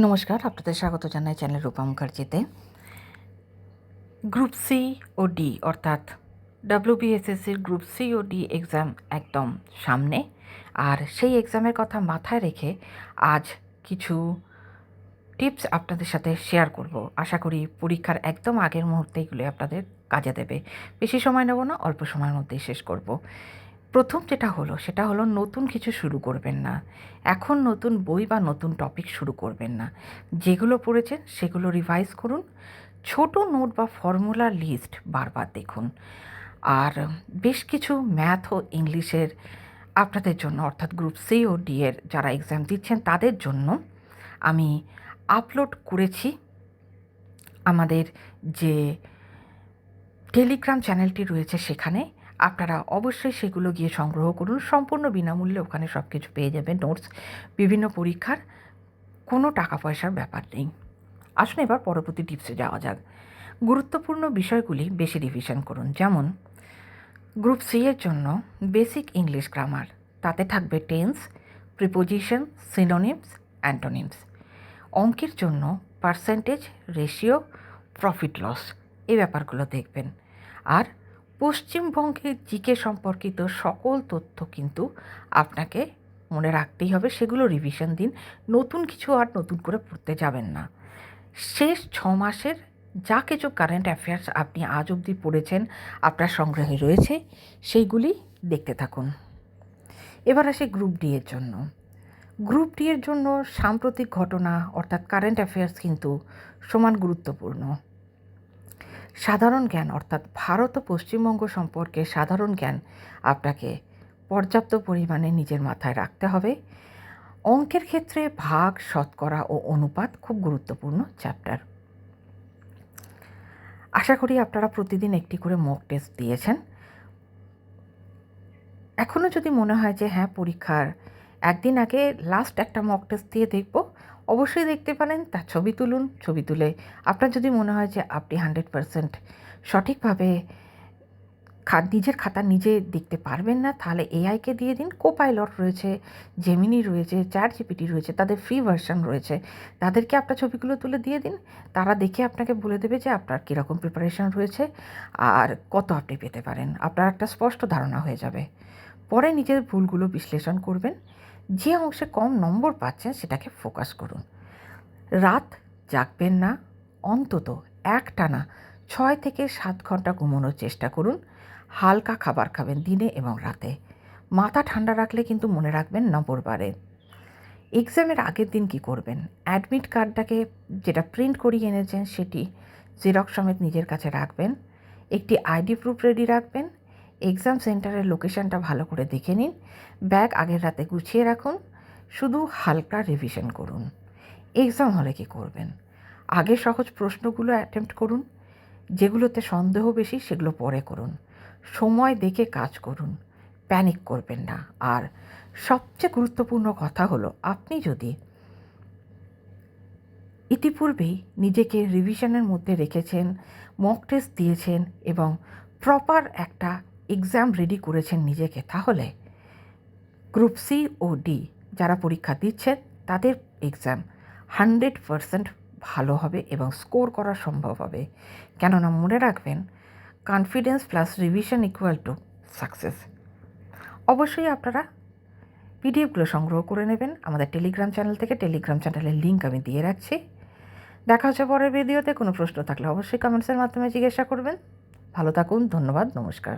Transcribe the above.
নমস্কার, আপনাদের স্বাগত জানাই চ্যানেল রূপা মুখার্জিতে। গ্রুপ সি ও ডি অর্থাৎ WBSSCর গ্রুপ সি ও ডি এক্সাম একদম সামনে, আর সেই এক্সামের কথা মাথায় রেখে আজ কিছু টিপস আপনাদের সাথে শেয়ার করব। আশা করি পরীক্ষার একদম আগের মুহূর্তে এগুলো আপনাদের কাজে দেবে। বেশি সময় নেব না, অল্প সময়ের মধ্যেই শেষ করব। প্রথম সেটা হলো নতুন কিছু শুরু করবেন না। এখন নতুন বই বা নতুন টপিক শুরু করবেন না। যেগুলো পড়েছেন সেগুলো রিভাইজ করুন। ছোট নোট বা ফর্মুলা লিস্ট বারবার দেখুন। আর বেশ কিছু ম্যাথ ও ইংলিশের আপনাদের জন্য অর্থাৎ গ্রুপ সি ও ডি এর যারা এক্সাম দিচ্ছেন তাদের জন্য আমি আপলোড করেছি আমাদের যে টেলিগ্রাম চ্যানেলটি রয়েছে সেখানে। আপনারা অবশ্যই সেগুলো গিয়ে সংগ্রহ করুন, সম্পূর্ণ বিনামূল্যে ওখানে সব কিছু পেয়ে যাবেন। নোটস, বিভিন্ন পরীক্ষার, কোনো টাকা পয়সার ব্যাপার নেই। আসুন এবার পরবর্তী টিপসে যাওয়া যাক। গুরুত্বপূর্ণ বিষয়গুলি বেশি রিভিশন করুন। যেমন গ্রুপ সি এর জন্য বেসিক ইংলিশ গ্রামার, তাতে থাকবে টেন্স, প্রিপোজিশন, সিনোনিমস, অ্যান্টোনিমস। অঙ্কের জন্য পার্সেন্টেজ, রেশিও, প্রফিট লস, এই ব্যাপারগুলো দেখবেন। আর পশ্চিমবঙ্গের জিকে সম্পর্কিত সকল তথ্য কিন্তু আপনাকে মনে রাখতেই হবে, সেগুলো রিভিশন দিন। নতুন কিছু আর নতুন করে পড়তে যাবেন না। শেষ 6 মাসের যা কিছু কারেন্ট অ্যাফেয়ার্স আপনি আজ অবধি পড়েছেন, আপনার সংগ্রহে রয়েছে, সেইগুলি দেখতে থাকুন। এবার আসি গ্রুপ ডি এর জন্য। গ্রুপ ডি এর জন্য সাম্প্রতিক ঘটনা অর্থাৎ কারেন্ট অ্যাফেয়ার্স কিন্তু সমান গুরুত্বপূর্ণ। সাধারণ জ্ঞান অর্থাৎ ভারত ও পশ্চিমবঙ্গ সম্পর্কে সাধারণ জ্ঞান আপনাকে পর্যাপ্ত পরিমাণে নিজের মাথায় রাখতে হবে। অঙ্কের ক্ষেত্রে ভাগ, শতকরা ও অনুপাত খুব গুরুত্বপূর্ণ চ্যাপ্টার। আশা করি আপনারা প্রতিদিন একটি করে মক টেস্ট দিয়েছেন। এখনও যদি মনে হয় যে হ্যাঁ, পরীক্ষার একদিন আগে লাস্ট একটা মক টেস্ট দিয়ে দেখব, অবশ্যই দেখতে পারেন। তার ছবি তুলুন। ছবি তুলে আপনার যদি মনে হয় যে আপনি 100% সঠিকভাবে নিজের খাতা নিজে দেখতে পারবেন না, তাহলে এআইকে দিয়ে দিন। কোপাইলট রয়েছে, জেমিনি রয়েছে, ChatGPT রয়েছে, তাদের ফ্রি ভার্সন রয়েছে, তাদেরকে আপনার ছবিগুলো তুলে দিয়ে দিন। তারা দেখে আপনাকে বলে দেবে যে আপনার কীরকম প্রিপারেশন রয়েছে আর কত আপনি পেতে পারেন। আপনার একটা স্পষ্ট ধারণা হয়ে যাবে। পরে নিজের ভুলগুলো বিশ্লেষণ করবেন। যে অংশে কম নম্বর পাচ্ছেন সেটাকে ফোকাস করুন। রাত জাগবেন না, অন্তত একটানা 6 থেকে 7 ঘন্টা ঘুমানোর চেষ্টা করুন। হালকা খাবার খাবেন দিনে এবং রাতে। মাথা ঠান্ডা রাখলে কিন্তু মনে রাখবেন নম্বর বাড়ে। এক্সামের আগের দিন কি করবেন? অ্যাডমিট কার্ডটাকে যেটা প্রিন্ট করিয়ে এনেছেন সেটি জেরক্স সমেত নিজের কাছে রাখবেন। একটি আইডি প্রুফ রেডি রাখবেন। এক্সাম সেন্টারের লোকেশনটা ভালো করে দেখে নিন। ব্যাগ আগের রাতে গুছিয়ে রাখুন। শুধু হালকা রিভিশন করুন। এক্সাম হলে কী করবেন? আগে সহজ প্রশ্নগুলো অ্যাটেম্প্ট করুন। যেগুলোতে সন্দেহ বেশি সেগুলো পরে করুন। সময় দেখে কাজ করুন, প্যানিক করবেন না। আর সবচেয়ে গুরুত্বপূর্ণ কথা হলো, আপনি যদি ইতিপূর্বেই নিজেকে রিভিশনের মধ্যে রেখেছেন, মক টেস্ট দিয়েছেন এবং প্রপার একটা এক্সাম রেডি করেছেন নিজেকে, তাহলে গ্রুপ সি ও ডি যারা পরীক্ষা দিচ্ছেন তাদের এক্সাম 100% ভালো হবে এবং স্কোর করা সম্ভব হবে। কেননা মনে রাখবেন, confidence plus revision equal to success. অবশ্যই আপনারা পিডিএফগুলো সংগ্রহ করে নেবেন আমাদের টেলিগ্রাম চ্যানেল থেকে। টেলিগ্রাম চ্যানেলের লিঙ্ক আমি দিয়ে রাখছি। দেখা হচ্ছে পরের ভিডিওতে। কোনো প্রশ্ন থাকলে অবশ্যই কমেন্টসের মাধ্যমে জিজ্ঞাসা করবেন। ভালো থাকুন, ধন্যবাদ, নমস্কার।